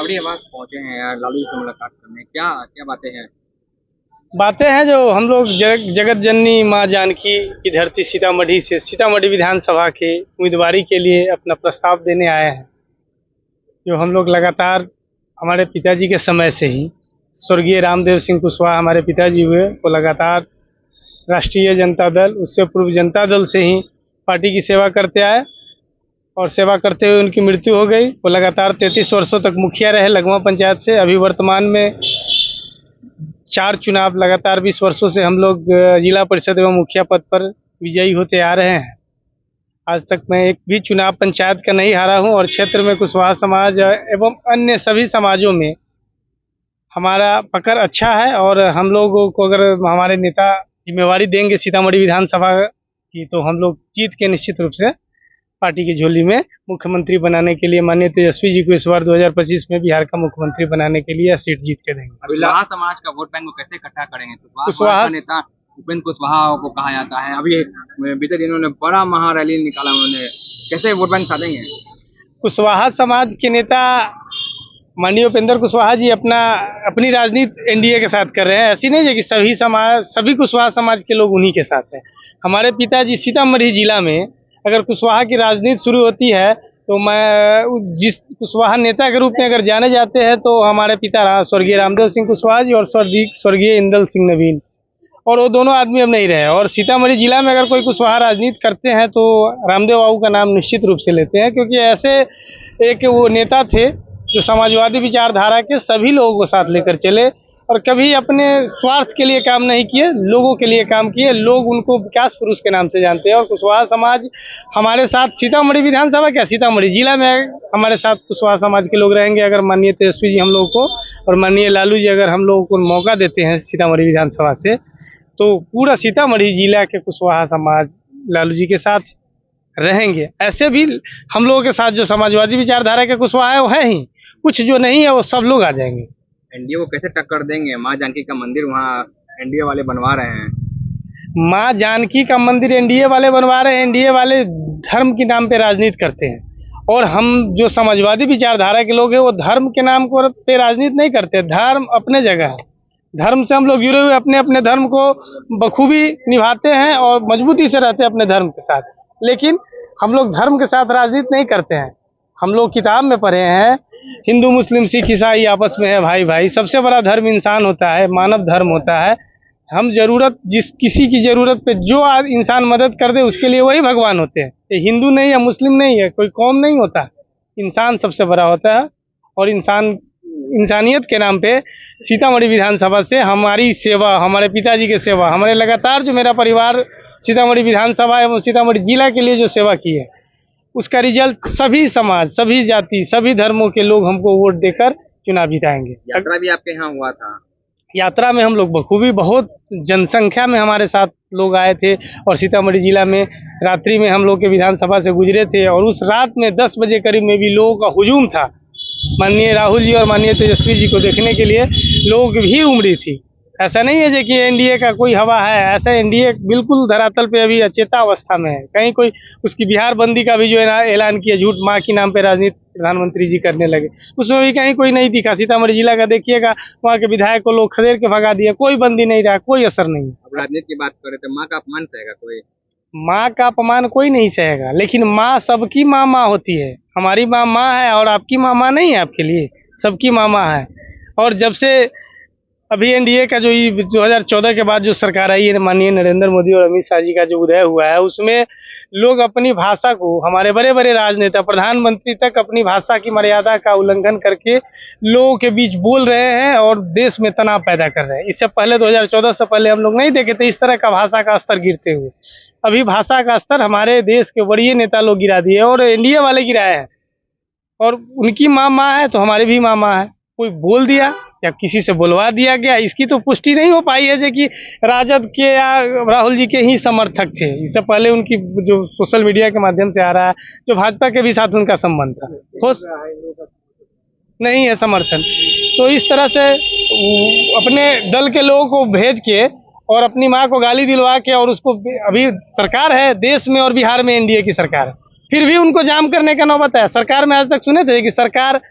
बड़ी आवाज पहुंचे हैं यार लालू जी से मुलाकात करने, क्या क्या बातें हैं? बातें हैं जो हम लोग जगत जननी माँ जानकी की धरती सीतामढ़ी से सीतामढ़ी विधानसभा के उम्मीदवारी के लिए अपना प्रस्ताव देने आए हैं। जो हम लोग लगातार हमारे पिताजी के समय से ही स्वर्गीय रामदेव सिंह कुशवाहा हमारे पिताजी हुए, वो लगातार राष्ट्रीय जनता दल, उससे पूर्व जनता दल से ही पार्टी की सेवा करते आए और सेवा करते हुए उनकी मृत्यु हो गई। वो लगातार 33 वर्षों तक मुखिया रहे लगवा पंचायत से। अभी वर्तमान में 4 चुनाव लगातार 20 वर्षों से हम लोग जिला परिषद एवं मुखिया पद पर विजयी होते आ रहे हैं। आज तक मैं एक भी चुनाव पंचायत का नहीं हारा हूं और क्षेत्र में कुशवाहा समाज एवं अन्य सभी समाजों में हमारा पकड़ अच्छा है। और हम लोगों को अगर हमारे नेता जिम्मेवारी देंगे सीतामढ़ी विधानसभा की, तो हम लोग जीत के निश्चित रूप से पार्टी की झोली में मुख्यमंत्री बनाने के लिए माननीय तेजस्वी जी को इस बार 2025 में बिहार का मुख्यमंत्री बनाने के लिए सीट जीत के देंगे। कुशवाहा समाज का वोट बैंक को कैसे इकट्ठा करेंगे? कुशवाहा नेता उपेंद्र कुशवाहा को कहा जाता है, अभी बीते दिनों ने बड़ा महारैली निकाला, उन्होंने कैसे वोट बैंक साधेंगे? कुशवाहा समाज के नेता माननीय उपेंद्र कुशवाहा जी अपनी राजनीति एनडीए के साथ कर रहे हैं। ऐसी नहीं है कि सभी कुशवाहा समाज के लोग उन्हीं के साथ हैं। हमारे पिताजी सीतामढ़ी जिला में अगर कुशवाहा की राजनीति शुरू होती है तो मैं जिस कुशवाहा नेता के रूप में अगर जाने जाते हैं तो हमारे पिता स्वर्गीय रामदेव सिंह कुशवाहा जी और स्वर्गीय इंदल सिंह नवीन, और वो दोनों आदमी अब नहीं रहे। और सीतामढ़ी जिला में अगर कोई कुशवाहा राजनीति करते हैं तो रामदेव बाबू का नाम निश्चित रूप से लेते हैं, क्योंकि ऐसे एक वो नेता थे जो समाजवादी विचारधारा के सभी लोगों को साथ लेकर चले और कभी अपने स्वार्थ के लिए काम नहीं किए, लोगों के लिए काम किए। लोग उनको विकास पुरुष के नाम से जानते हैं। और कुशवाहा समाज हमारे साथ सीतामढ़ी विधानसभा क्या सीतामढ़ी जिला में हमारे साथ कुशवाहा समाज के लोग रहेंगे। अगर माननीय तेजस्वी जी हम लोग को और माननीय लालू जी अगर हम लोगों को मौका देते हैं सीतामढ़ी विधानसभा से, तो पूरा सीतामढ़ी जिला के कुशवाहा समाज लालू जी के साथ रहेंगे। ऐसे भी हम लोगों के साथ जो समाजवादी विचारधारा के कुशवाहा है वो है ही, कुछ जो नहीं है वो सब लोग आ जाएंगे। एनडीए को कैसे टक्कर देंगे? माँ जानकी का मंदिर वहाँ एनडीए वाले बनवा रहे हैं। माँ जानकी का मंदिर एनडीए वाले बनवा रहे हैं। एनडीए वाले धर्म के नाम पे राजनीति करते हैं और हम जो समाजवादी विचारधारा के लोग हैं वो धर्म के नाम पे राजनीति नहीं करते। धर्म अपने जगह है, धर्म से हम लोग जुड़े हुए अपने अपने धर्म को बखूबी निभाते हैं और मजबूती से रहते हैं अपने धर्म के साथ। लेकिन हम लोग धर्म के साथ राजनीति नहीं करते हैं। हम लोग किताब में पढ़े हैं हिंदू मुस्लिम सिख ईसाई आपस में है भाई भाई। सबसे बड़ा धर्म इंसान होता है, मानव धर्म होता है। हम किसी की ज़रूरत पे जो इंसान मदद कर दे उसके लिए वही भगवान होते हैं। ये हिंदू नहीं है, मुस्लिम नहीं है, कोई कौम नहीं होता। इंसान सबसे बड़ा होता है और इंसानियत के नाम पे सीतामढ़ी विधानसभा से हमारी सेवा, हमारे पिताजी की सेवा, हमारे लगातार जो मेरा परिवार सीतामढ़ी विधानसभा एवं सीतामढ़ी जिला के लिए जो सेवा की है, उसका रिजल्ट सभी समाज, सभी जाति, सभी धर्मों के लोग हमको वोट देकर चुनाव जिताएंगे। यात्रा भी आपके यहाँ हुआ था? यात्रा में हम लोग बखूबी बहुत जनसंख्या में हमारे साथ लोग आए थे और सीतामढ़ी जिला में रात्रि में हम लोग के विधानसभा से गुजरे थे और उस रात में 10 बजे करीब में भी लोगों का हुजूम था। माननीय राहुल जी और माननीय तेजस्वी जी को देखने के लिए लोग की भीड़ उमड़ी थी। ऐसा नहीं है कि एनडीए का कोई हवा है, ऐसा एनडीए बिल्कुल धरातल पे अभी अचेता अवस्था में है। कहीं कोई उसकी बिहार बंदी का भी जो ऐलान किया, झूठ माँ की नाम पे राजनीति प्रधानमंत्री जी करने लगे, उसमें भी कहीं कोई नहीं दिखा। सीतामढ़ी जिला का देखिएगा, वहाँ के विधायक को लोग खदेड़ के भगा दिया, कोई बंदी नहीं रहा, कोई असर नहीं। अब राजनीति की बात करें तो माँ का अपमान सहेगा कोई? माँ का अपमान कोई नहीं सहेगा, लेकिन माँ सबकी माँ होती है। हमारी माँ है और आपकी माँ नहीं है, आपके लिए सबकी माँ है। और जब से अभी एनडीए का जो 2014 के बाद जो सरकार आई है, माननीय नरेंद्र मोदी और अमित शाह जी का जो उदय हुआ है, उसमें लोग अपनी भाषा को, हमारे बड़े बड़े राजनेता प्रधानमंत्री तक अपनी भाषा की मर्यादा का उल्लंघन करके लोगों के बीच बोल रहे हैं और देश में तनाव पैदा कर रहे हैं। इससे पहले 2014 से पहले हम लोग नहीं देखे थे इस तरह का भाषा का स्तर गिरते हुए। अभी भाषा का स्तर हमारे देश के बड़े नेता लोग गिरा दिए और एनडीए वाले गिराए हैं। और उनकी माँ है तो हमारी भी माँ है। कोई बोल दिया या किसी से बुलवा दिया गया, इसकी तो पुष्टि नहीं हो पाई है कि राजद के या राहुल जी के ही समर्थक थे। इससे पहले उनकी जो सोशल मीडिया के माध्यम से आ रहा है, जो भाजपा के भी साथ उनका संबंध था, हो नहीं है समर्थन। तो इस तरह से अपने दल के लोगों को भेज के और अपनी माँ को गाली दिलवा के, और उसको अभी सरकार है देश में और बिहार में एनडीए की सरकार है, फिर भी उनको जाम करने का नौबत है। सरकार में आज तक सुने थे कि सरकार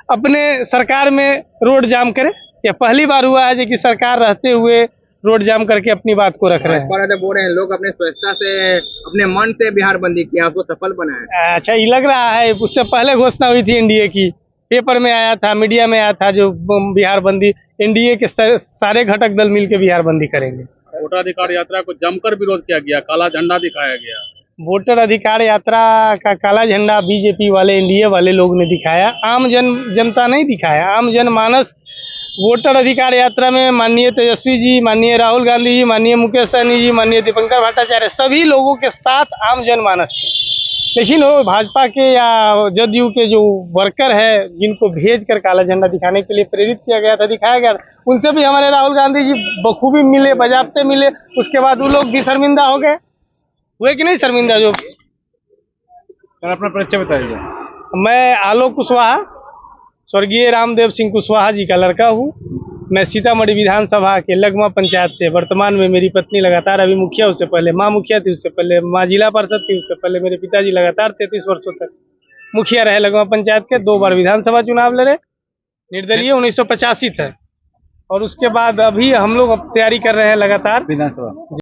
अपने सरकार में रोड जाम करे। यह पहली बार हुआ है कि सरकार रहते हुए रोड जाम करके अपनी बात को रख रहे हैं। बोल रहे हैं लोग अपने स्वेच्छा से अपने मन से बिहार बंदी किया, उसको सफल बनाया। अच्छा, ये लग रहा है उससे पहले घोषणा हुई थी एनडीए की, पेपर में आया था, मीडिया में आया था, जो बिहार बंदी एनडीए के सारे घटक दल मिलकर बिहार बंदी करेंगे। वोटर अधिकार यात्रा को जमकर विरोध किया गया, काला झंडा दिखाया गया। वोटर अधिकार यात्रा का काला झंडा बीजेपी वाले, एनडीए वाले लोग ने दिखाया, आम जनता नहीं दिखाया। आम जनमानस वोटर अधिकार यात्रा में माननीय तेजस्वी जी, माननीय राहुल गांधी जी, माननीय मुकेश सहनी जी, माननीय दीपंकर भट्टाचार्य, सभी लोगों के साथ आम जनमानस थे। लेकिन वो भाजपा के या जदयू के जो वर्कर है, जिनको भेज कर काला झंडा दिखाने के लिए प्रेरित किया गया था, दिखाया गया था, उनसे भी हमारे राहुल गांधी जी बखूबी मिले, बजाबते मिले। उसके बाद वो लोग भी शर्मिंदा हो गए, हुए कि नहीं शर्मिंदा। जो सर अपना परिचय बताइए। मैं आलोक कुशवाहा, स्वर्गीय रामदेव सिंह कुशवाहा जी का लड़का हूँ। मैं सीतामढ़ी विधानसभा के लगमा पंचायत से, वर्तमान में मेरी पत्नी लगातार अभी मुखिया, उससे पहले माँ मुखिया थी, उससे पहले माँ जिला पार्षद थी, उससे पहले मेरे पिताजी लगातार 33 वर्षों तक मुखिया रहे लगमा पंचायत के। 2 बार विधानसभा चुनाव लड़े, निर्दलीय 1985 तक। और उसके बाद अभी हम लोग अब तैयारी कर रहे हैं लगातार विधानसभा।